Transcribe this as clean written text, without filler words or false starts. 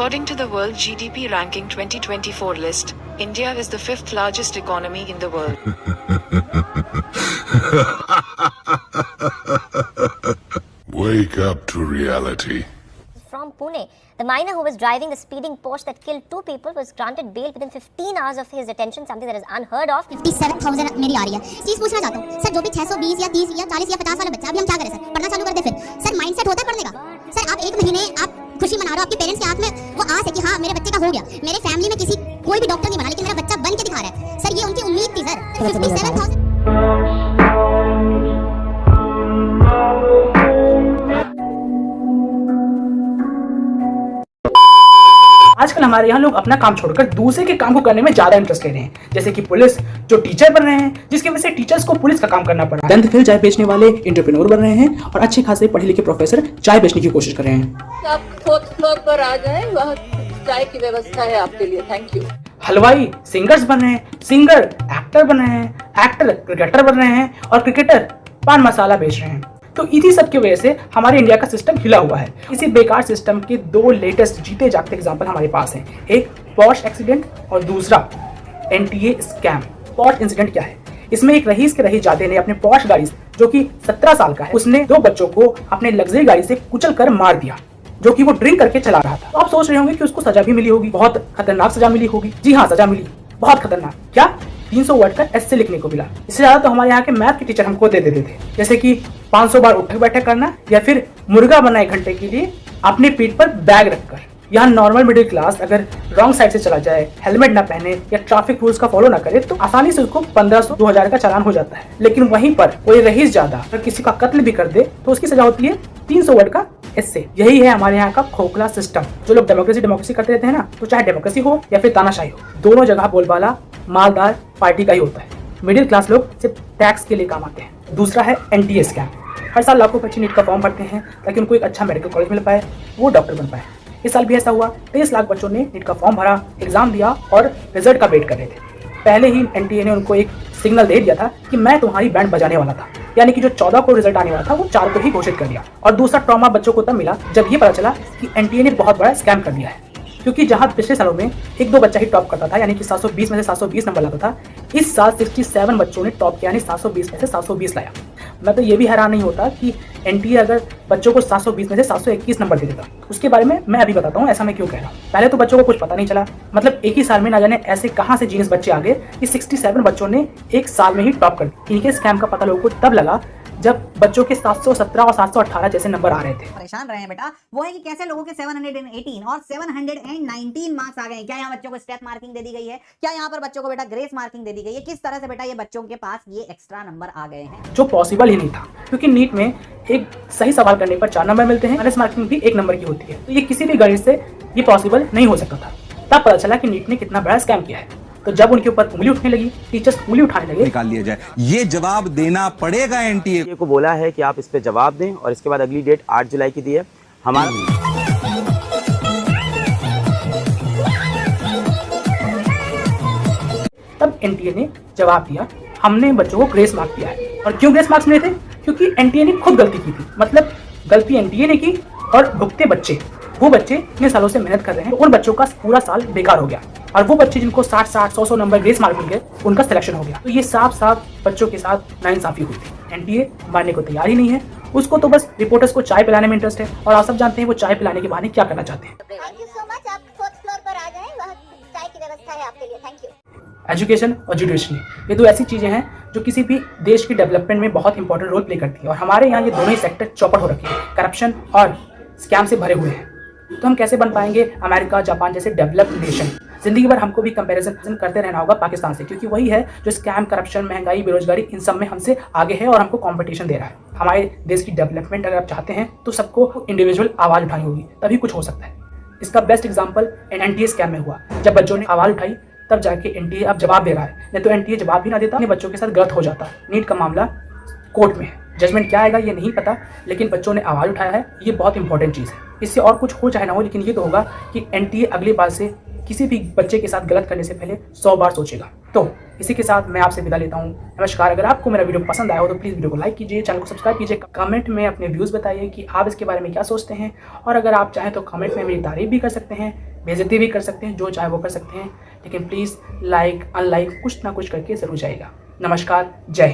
According to the World GDP Ranking 2024 list, India is the fifth largest economy in the world. Wake up to reality. From Pune, the minor who was driving the speeding Porsche that killed two people was granted bail within 15 hours of his detention, something that is unheard of. 57,000 मेरी आ रही है। चीज पूछना चाहता हूँ sir, जो भी 620 या 30 या 40 या 50 वाला बच्चा, अभी हम क्या करें सर? पढ़ना चालू कर दे फिर? सर माइंडसेट होता है पढ़ने का। सर आप 1 महीने आप खुशी मना रहे हो, आपके पेरेंट्स के आंख में वो आस है कि हाँ मेरे बच्चे का हो गया, मेरे फैमिली में किसी कोई भी डॉक्टर नहीं बना लेकिन मेरा बच्चा बन के दिखा रहा है। सर ये उनकी उम्मीद थी सर। 57,000। आजकल हमारे यहाँ लोग अपना काम छोड़कर दूसरे के काम को करने में ज्यादा इंटरेस्ट ले रहे हैं, जैसे कि पुलिस जो टीचर बन रहे हैं, जिसकी वजह से टीचर्स को पुलिस का काम करना पड़ा। टेंथ फेल चाय बेचने वाले एंटरप्रेन्योर बन रहे हैं और अच्छे खासे पढ़े लिखे प्रोफेसर चाय बेचने की कोशिश कर रहे हैं। आप फोर्थ फ्लोर पर आ जाए, वहाँ चाय की व्यवस्था है आपके लिए। Thank you. हलवाई सिंगर्स बन रहे हैं, सिंगर एक्टर बन रहे हैं, एक्टर क्रिकेटर बन रहे हैं और क्रिकेटर पान मसाला बेच रहे हैं। तो इसी सब की वजह से हमारे इंडिया का सिस्टम हिला हुआ है। इसी बेकार सिस्टम के 2 लेटेस्ट जीते जागते एग्जांपल हमारे पास हैं, एक पॉश एक्सीडेंट और दूसरा एनटीए स्कैम। पॉश इंसिडेंट क्या है? इसमें एक रईस के रईसजादे ने अपने पॉश गाड़ी से, जो कि 17 साल का है, उसने 2 बच्चों को अपने लग्जरी गाड़ी से कुचल कर मार दिया, जो कि वो ड्रिंक करके चला रहा था। तो आप सोच रहे होंगे कि उसको सजा भी मिली होगी, बहुत खतरनाक सजा मिली होगी। जी हाँ, सजा मिली, बहुत खतरनाक। क्या? 300 वर्ड का एस्से लिखने को मिला। इससे ज्यादा तो हमारे यहाँ के मैथ के टीचर हमको दे देते थे, जैसे कि 500 बार उठक बैठक करना या फिर मुर्गा बना 1 घंटे के लिए अपने पीठ पर बैग रखकर। यहाँ नॉर्मल मिडिल क्लास अगर रॉन्ग साइड से चला जाए, हेलमेट ना पहने या ट्रैफिक रूल्स का फॉलो ना करे तो आसानी से उसको 1500 2000 का चालान हो जाता है। लेकिन वहीं पर कोई रईस ज्यादा अगर किसी का कत्ल भी कर दे तो उसकी सजा होती है 300 वर्ड का एस्से। यही है हमारे यहाँ का खोखला सिस्टम। जो लोग डेमोक्रेसी करते रहते हैं ना, तो चाहे डेमोक्रेसी हो या फिर तानाशाही हो, दोनों जगह बोलबाला मालदार पार्टी का ही होता है। मिडिल क्लास लोग सिर्फ टैक्स के लिए काम आते हैं। दूसरा है एनटीए स्कैम। हर साल लाखों बच्चे नीट का फॉर्म भरते हैं ताकि उनको एक अच्छा मेडिकल कॉलेज मिल पाए, वो डॉक्टर बन पाए। इस साल भी ऐसा हुआ, 23 लाख बच्चों ने नीट का फॉर्म भरा, एग्जाम दिया और रिजल्ट का वेट कर रहे थे। पहले ही एनटीए ने उनको एक सिग्नल दे दिया था कि मैं तुम्हारी बैंड बजाने वाला था, यानी कि जो 14 को रिजल्ट आने वाला था वो 4 को ही घोषित कर दिया। और दूसरा ट्रॉमा बच्चों को तब मिला जब ये पता चला कि एनटीए ने बहुत बड़ा स्कैम कर दिया है, क्योंकि जहां पिछले सालों में 1-2 बच्चा ही टॉप करता था, यानी कि 720 में से 720 नंबर लाता था, इस साल 67 बच्चों ने टॉप किया, यानी 720 में से 720 लाया। मैं तो ये भी हैरान नहीं होता कि एनटीए अगर बच्चों को 720 में से 721 नंबर दे देता। उसके बारे में मैं अभी बताता हूँ ऐसा मैं क्यों कह रहा हूँ। पहले तो बच्चों को कुछ पता नहीं चला, मतलब एक ही साल में ना जाने ऐसे कहाँ से जीनियस बच्चे आ गए कि 67 बच्चों ने एक साल में ही टॉप कर दिया। इनके स्कैम का पता लोगों को तब लगा जब बच्चों के 717 और 718 जैसे नंबर आ रहे थे। परेशान रहे हैं बेटा, वो है कि कैसे लोगों के 718 और 719 मार्क्स आ गए हैं। क्या यहाँ बच्चों को स्टेप मार्किंग दे दी गई है? क्या यहाँ पर बच्चों को बेटा ग्रेस मार्किंग दे दी गई है? किस तरह से बेटा ये बच्चों के पास ये एक्स्ट्रा नंबर आ गए हैं, जो पॉसिबल ही नहीं था, क्योंकि नीट में एक सही सवाल करने पर 4 नंबर मिलते हैं, माइनस मार्किंग भी 1 नंबर की होती है। तो ये किसी भी गणित से ये पॉसिबल नहीं हो सकता था। तब पता चला कि नीट ने कितना बड़ा स्कैम किया है। तो जब उनके ऊपर उंगली उठने लगी, टीचर्स उंगली उठाने लगे, निकाल लिया जाए। ये जवाब देना पड़ेगा एनटीए को। बोला है कि आप इस पे जवाब दें और इसके बाद अगली डेट 8 जुलाई की दी है हमारा। तब एनटीए ने जवाब दिया, हमने बच्चों को ग्रेस मार्क्स दिया है। और क्यों ग्रेस मार्क्स मिले थे? क्योंकि एनटीए ने खुद गलती की थी, मतलब गलती एनटीए ने की और भुगते बच्चे, वो बच्चे इतने सालों से मेहनत कर रहे हैं, उन बच्चों का पूरा साल बेकार हो गया। और वो बच्चे जिनको 60-60, 100-100 नंबर ग्रेस मार्क मिल गए, उनका सिलेक्शन हो गया। तो ये साफ बच्चों के साथ नाइंसाफी हुई थी। एनटीए मानने को तैयार ही नहीं है, उसको तो बस रिपोर्टर्स को चाय पिलाने में इंटरेस्ट है, और आप सब जानते हैं वो चाय पिलाने के बहाने क्या करना चाहते हैं। Thank you so much. आप 4th फ्लोर पर आ जाएं, वहाँ चाय की व्यवस्था है आपके लिए। Thank you. एजुकेशन और जुडिशरी, ये 2 ऐसी चीजें हैं जो किसी भी देश की डेवलपमेंट में बहुत इंपॉर्टेंट रोल प्ले करती है। और हमारे यहाँ ये दोनों ही सेक्टर चौपट हो रखे हैं, करप्शन और स्कैम से भरे हुए हैं। तो हम कैसे बन पाएंगे अमेरिका, जापान जैसे डेवलप्ड नेशन? जिंदगी भर हमको भी कंपैरिजन करते रहना होगा पाकिस्तान से, क्योंकि वही है जो स्कैम, करप्शन, महंगाई, बेरोजगारी इन सब में हमसे आगे है और हमको कंपटीशन दे रहा है। हमारे देश की डेवलपमेंट अगर आप चाहते हैं तो सबको इंडिविजुअल आवाज उठानी होगी, तभी कुछ हो सकता है। इसका बेस्ट एग्जाम्पल एनटीए स्कैम में हुआ। जब बच्चों ने आवाज उठाई तब जाके एनटीए अब जवाब दे रहा है, नहीं तो एनटीए जवाब भी ना देता, अपने बच्चों के साथ गलत हो जाता। नीट का मामला कोर्ट में है, जजमेंट क्या आएगा ये नहीं पता, लेकिन बच्चों ने आवाज उठाया है, ये बहुत इंपॉर्टेंट चीज़ है। इससे और कुछ हो चाहे ना हो, लेकिन ये तो होगा कि एनटीए अगली बार से किसी भी बच्चे के साथ गलत करने से पहले 100 बार सोचेगा। तो इसी के साथ मैं आपसे विदा लेता हूँ। नमस्कार। अगर आपको मेरा वीडियो पसंद आया हो तो प्लीज़ वीडियो को लाइक कीजिए, चैनल को सब्सक्राइब कीजिए, कमेंट में अपने व्यूज़ बताइए कि आप इसके बारे में क्या सोचते हैं, और अगर आप चाहें तो कमेंट में मेरी तारीफ भी कर सकते हैं। बेइज्जती भी कर सकते हैं, जो चाहे वो कर सकते हैं, लेकिन प्लीज़ लाइक अनलाइक कुछ ना कुछ करके ज़रूर जाएगा। नमस्कार, जय हिंद।